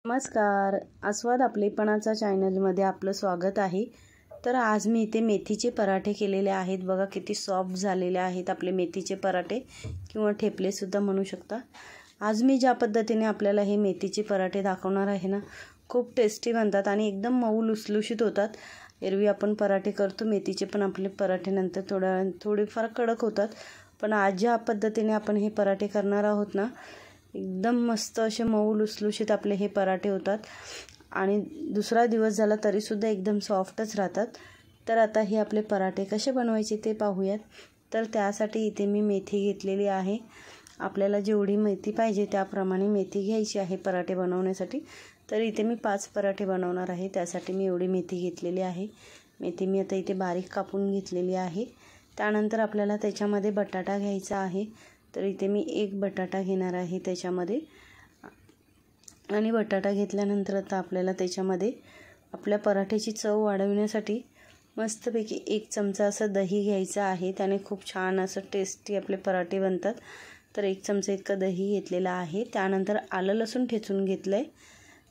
नमस्कार, आस्वाद आपलेपणाचा चॅनलमध्ये आपलं स्वागत आहे। तर आज मी इथे मेथीचे पराठे केलेले आहेत। बघा किती सॉफ्ट झालेले आहेत आपले मेथीचे पराठे किंवा ठेपले सुद्धा म्हणू शकता। आज मी ज्या पद्धतीने आपल्याला हे मेथीचे पराठे दाखवणार आहे ना, खूप टेस्टी बनतात आणि एकदम मऊ लुसलुशीत होतात। एरवी आपण पराठे करतो मेथीचे, पण आपले पराठे नंतर थोडेफार कडक होतात, पण आज ज्या पद्धतीने आपण हे पराठे करणार आहोत ना, एकदम मस्त असे मऊ लुसलुशीत आपले हे पराठे होतात आणि दुसरा दिवस झाला तरीसुद्धा एकदम सॉफ्टच राहतात। तर आता हे आपले पराठे कसे बनवायचे ते पाहूयात। तर त्यासाठी इथे मी मेथी घेतलेली आहे। आपल्याला जेवढी मेथी पाहिजे त्याप्रमाणे मेथी घ्यायची आहे पराठे बनवण्यासाठी। तर इथे मी 5 पराठे बनवणार आहे, त्यासाठी मी एवढी मेथी घेतलेली आहे। मेथी मी आता इथे बारीक कापून घेतलेली आहे। त्यानंतर आपल्याला त्याच्यामध्ये बटाटा घ्यायचा आहे। तर इथे मी 1 बटाटा घेणार आहे त्याच्यामध्ये, आणि बटाटा घेतल्यानंतर आता आपल्याला त्याच्यामध्ये आपल्या पराठ्याची चव वाढवण्यासाठी मस्तपैकी 1 चमचा असं दही घ्यायचं आहे। त्याने खूप छान असं टेस्टी आपले पराठे बनतात। तर 1 चमचा इतकं दही घेतलेलं आहे। त्यानंतर आलं लसूण ठेचून घेतलं आहे।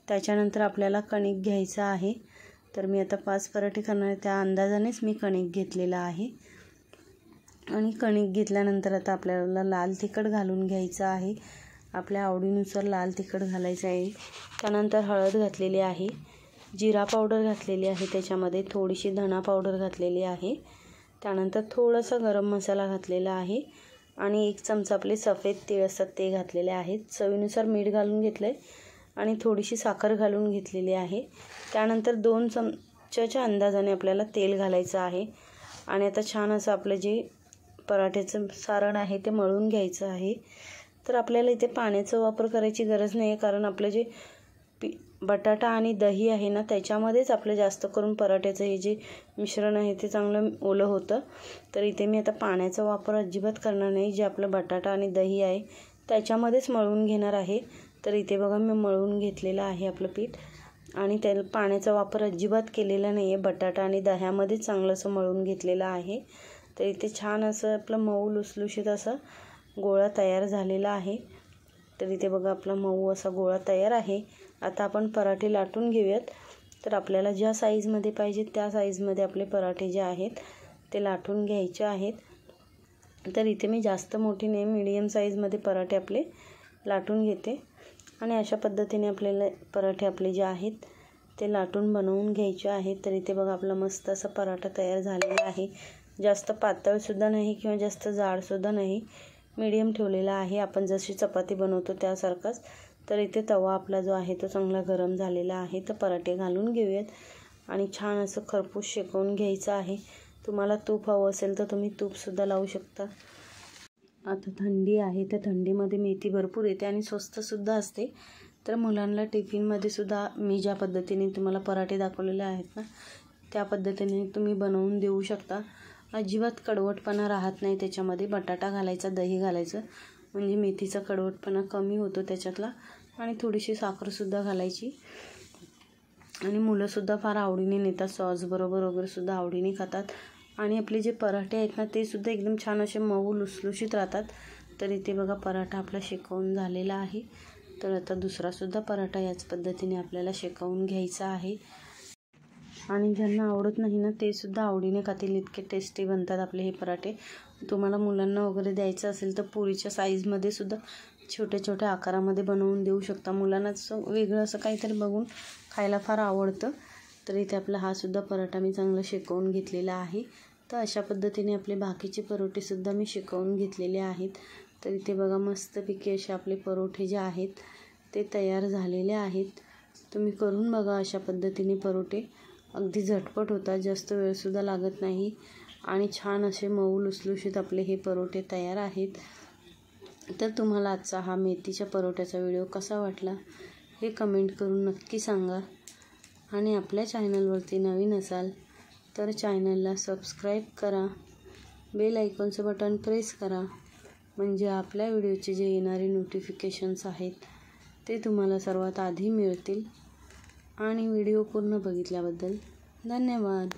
त्याच्यानंतर आपल्याला कणिक घ्यायचं आहे। तर मी आता 5 पराठे करणार आहे, त्या अंदाजानेच मी कणिक घेतलेलं आहे। आणि कणिक घेतल्यानंतर आता आपल्याला लाल तिखट घालून घ्यायचं आहे। आपल्या आवडीनुसार लाल तिखट घालायचं आहे। त्यानंतर हळद घातलेली आहे, जिरा पावडर घातलेली आहे, त्याच्यामध्ये थोडीशी धना पावडर घातलेली आहे। त्यानंतर थोडासा गरम मसाला घातलेला आहे आणि 1 चमचा आपले सफेद तीळ असतात ते घातलेले आहेत। चवीनुसार मीठ घालून घेतलं आहे आणि थोडीशी साखर घालून घेतलेली आहे। त्यानंतर 2 चमच्याच्या अंदाजाने आपल्याला तेल घालायचं आहे आणि आता छान असं आपलं जे पराठ्याचं सारण आहे ते मळून घ्यायचं आहे। तर आपल्याला इथे पाण्याचा वापर करायची गरज नाही आहे, कारण आपलं जे बटाटा आणि दही आहे ना, त्याच्यामध्येच आपलं जास्त करून पराठ्याचं हे जे मिश्रण आहे ते चांगलं ओलं होतं। तर इथे मी आता पाण्याचा वापर अजिबात करणार नाही, जे आपलं बटाटा आणि दही आहे त्याच्यामध्येच मळून घेणार आहे। तर इथे बघा मी मळून घेतलेलं आहे आपलं पीठ, आणि त्याला पाण्याचा वापर अजिबात केलेला नाही आहे। बटाटा आणि दह्यामध्येच चांगलं असं मळून घेतलेलं आहे। तर इथे छान असं आपलं मऊ लुसलुशीत असा गोळा तयार झालेला आहे। तर इथे बघा आपला मऊ असा गोळा तयार आहे। आता आपण पराठे लाटून घेऊयात। तर आपल्याला ज्या साईजमध्ये पाहिजे त्या साईजमध्ये आपले पराठे जे आहेत ते लाटून घ्यायचे आहेत। तर इथे मी जास्त मोठी नाही, मीडियम साईजमध्ये पराठे आपले लाटून घेते आणि अशा पद्धतीने आपल्याला पराठे आपले जे आहेत ते लाटून बनवून घ्यायचे आहेत। तर इथे बघा आपला मस्त असा पराठा तयार झालेला आहे। जास्त पातळसुद्धा नाही किंवा जास्त जाडसुद्धा नाही, मीडियम ठेवलेला आहे, आपण जशी चपाती बनवतो त्यासारखाच। तर इथे तवा आपला जो आहे तो चांगला गरम झालेला आहे। तर पराठे घालून घेऊयात आणि छान असं खरपूस शेकवून घ्यायचं आहे। तुम्हाला तूप हवं असेल तर तुम्ही तूपसुद्धा लावू शकता। आता थंडी आहे, तर थंडीमध्ये मेथी भरपूर येते आणि स्वस्तसुद्धा असते। तर मुलांना टिफिनमध्ये सुद्धा मी ज्या पद्धतीने तुम्हाला पराठे दाखवलेले आहेत ना, त्या पद्धतीने तुम्ही बनवून देऊ शकता। अजिबात कडवटपणा राहत नाही त्याच्यामध्ये। बटाटा घालायचा, दही घालायचं, म्हणजे मेथीचा कडवटपणा कमी होतो त्याच्यातला, आणि थोडीशी साखरसुद्धा घालायची, आणि मुलंसुद्धा फार आवडीने नेतात, सॉसबरोबर वगैरेसुद्धा आवडीने खातात। आणि आपले जे पराठे आहेत ना ते सुद्धा एकदम छान असे मऊ लुसलुशीत राहतात। तर इथे बघा पराठा आपला शेकवून झालेला आहे। तर आता दुसरासुद्धा पराठा याच पद्धतीने आपल्याला शेकवून घ्यायचा आहे, आणि ज्यांना आवडत नाही ना ते सुद्धा आवडीने खातील, इतके टेस्टी बनतात आपले हे पराठे। तुम्हाला मुलांना वगैरे द्यायचं असेल तर पुरीच्या साईजमध्ये सुद्धा छोट्या छोट्या आकारामध्ये बनवून देऊ शकता। मुलांना असं वेगळं असं काहीतरी बघून खायला फार आवडतं। तर इथे आपला हा सुद्धा पराठा मी चांगला शेकवून घेतलेला आहे। तर अशा पद्धतीने आपले बाकीचे परोठेसुद्धा मी शेकवून घेतलेले आहेत। तर इथे बघा मस्तपैकी असे आपले परोठे जे आहेत ते तयार झालेले आहेत। तुम्ही करून बघा अशा पद्धतीने परोठे, अगदी झटपट होतात, जास्त वेळसुद्धा लागत नाही, आणि छान असे मऊ लुसलुशीत आपले हे परोठे तयार आहेत। तर तुम्हाला आजचा हा मेथीच्या परोठ्याचा व्हिडिओ कसा वाटला हे कमेंट करून नक्की सांगा, आणि आपल्या चॅनलवरती नवीन असाल तर चॅनलला सबस्क्राईब करा, बेल आयकॉनचं बटन प्रेस करा, म्हणजे आपल्या व्हिडिओचे जे येणारे नोटिफिकेशन्स आहेत ते तुम्हाला सर्वात आधी मिळतील। आणि व्हिडिओ पूर्ण बघितल्याबद्दल धन्यवाद।